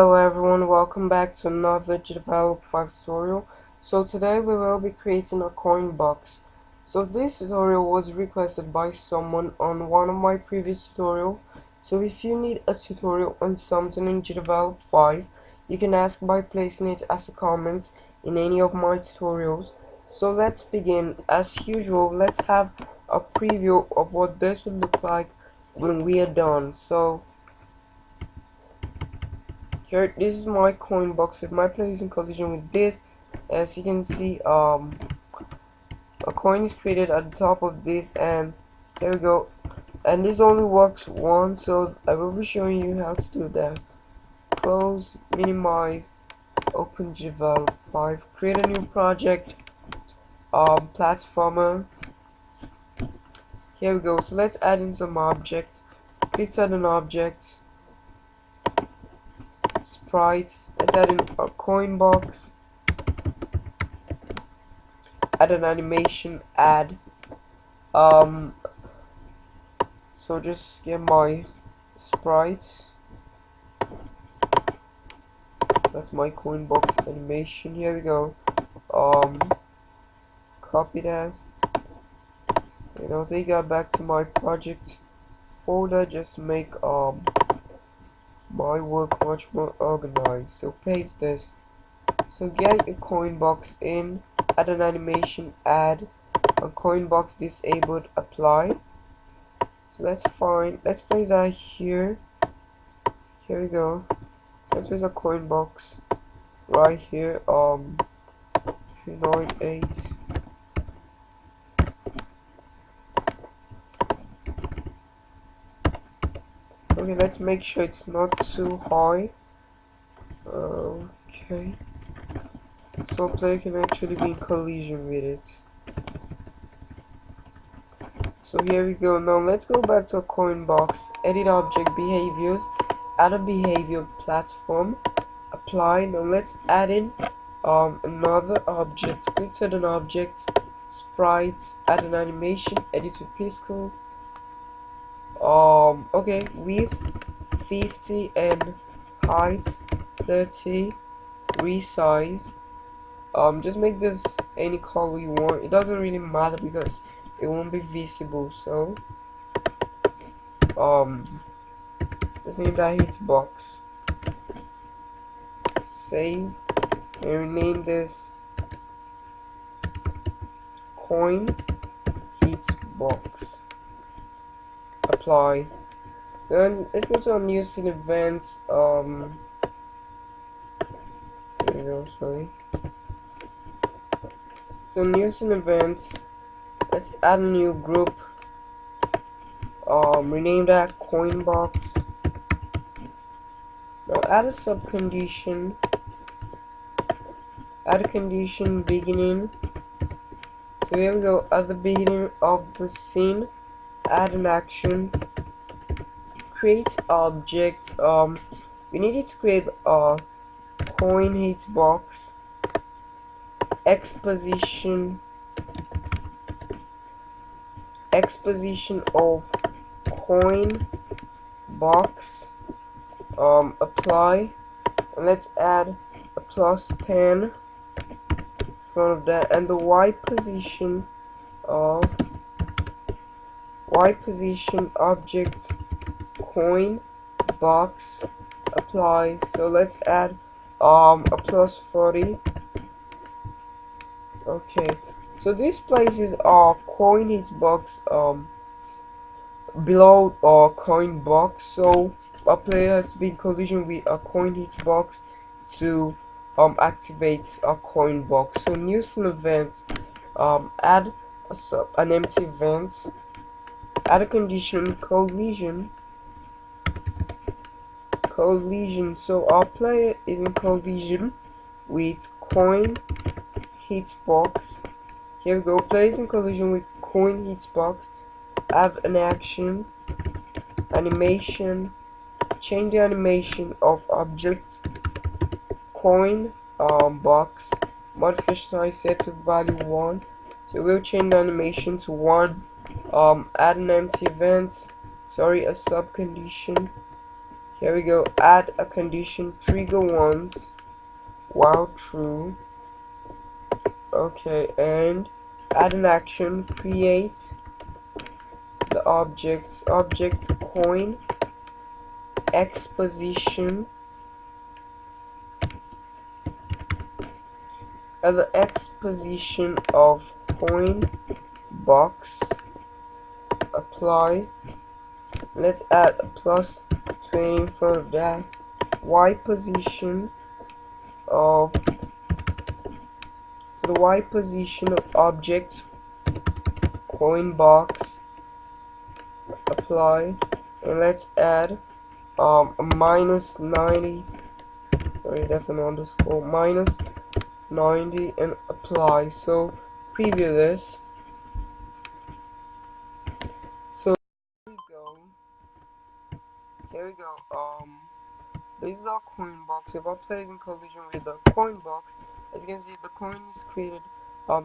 Hello everyone, welcome back to another GDevelop 5 tutorial. So today we will be creating a coin box. So this tutorial was requested by someone on one of my previous tutorials. So if you need a tutorial on something in GDevelop 5, you can ask by placing it as a comment in any of my tutorials. So let's begin. As usual, let's have a preview of what this would look like when we are done. So here, this is my coin box. If my player is in collision with this, as you can see, a coin is created at the top of this, and here we go. And this only works once, so I will be showing you how to do that. Close, minimize, open GDevelop 5, create a new project, platformer. Here we go. So let's add in some objects. Click add an object. Sprites. Let's add in a coin box. Add an animation. Add. So just get my sprites. That's my coin box animation. Here we go. Copy that. And I'll take that back to my project folder. Just make my work much more organized. So paste this. So get a coin box in, add an animation, add a coin box disabled, apply. So let's place that here. Here we go. Let's place a coin box right here. 398. Okay, let's make sure it's not too high. Okay. So a player can actually be in collision with it. So here we go. Now let's go back to a coin box. Edit object behaviors. Add a behavior platform. Apply. Now let's add in another object. Click to add an object. Sprites. Add an animation. Edit with pixel. Okay, width 50 and height 30. Resize. Just make this any color you want. It doesn't really matter because it won't be visible. So let's name that hitbox. Save and rename this coin hitbox. Apply. Then let's go to our news and events. Here we go, sorry. So news and events. Let's add a new group. Rename that coin box. Now add a subcondition. Add a condition beginning. So here we go. At the beginning of the scene, add an action. Create object. We needed to create a coin hitbox. Exposition of coin box. Apply, and let's add a +10 in front of that, and the Y position object coin box. Apply. So let's add a +40. Okay, so this places our coin hitbox below our coin box, so a player has to be in collision with a coin hitbox to activate a coin box. So news and events, add an empty event, add a condition collision. So our player is in collision with coin hitbox. Here we go. Player is in collision with coin hitbox. Add an action, animation, change the animation of object coin box. Modification size set to value 1. So we'll change the animation to 1. Add an empty event. Sorry, a subcondition. Here we go. Add a condition, trigger once while true. Okay, and add an action, create the objects coin x position at the x position of coin box. Apply. Let's add a plus 20 in front of that. Y position of, so the Y position of object coin box. Apply, and let's add a minus 90. Sorry, that's an underscore. Minus 90 and apply. So preview this. So here we go. This is our coin box. If I place in collision with the coin box, as you can see, the coin is created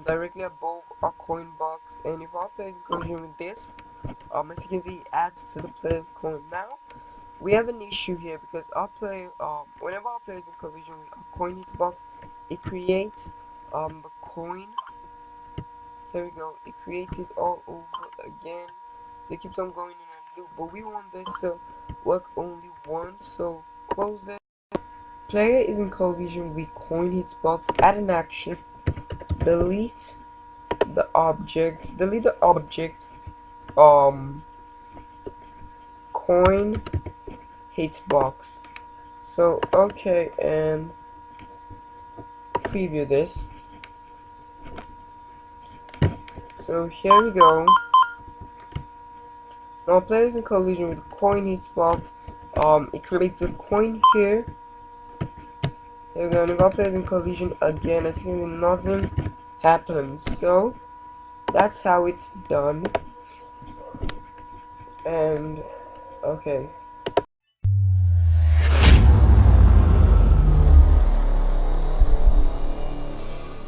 directly above our coin box, and if I place in collision with this, as you can see, it adds to the player's coin. Now we have an issue here because our player, whenever our player is in collision with a coin hits box, it creates the coin. Here we go. It creates it all over again, so it keeps on going in a loop. But we want this to work only once, so close it. Player is in collision with coin hits box. Add an action. Delete the object. Delete the object. Coin hits box. So okay, and preview this. So here we go. Now player is in collision with coin hits box. It creates a coin here. Here we go. And if our player is in collision again, it's gonna be nothing happens. So that's how it's done. And okay.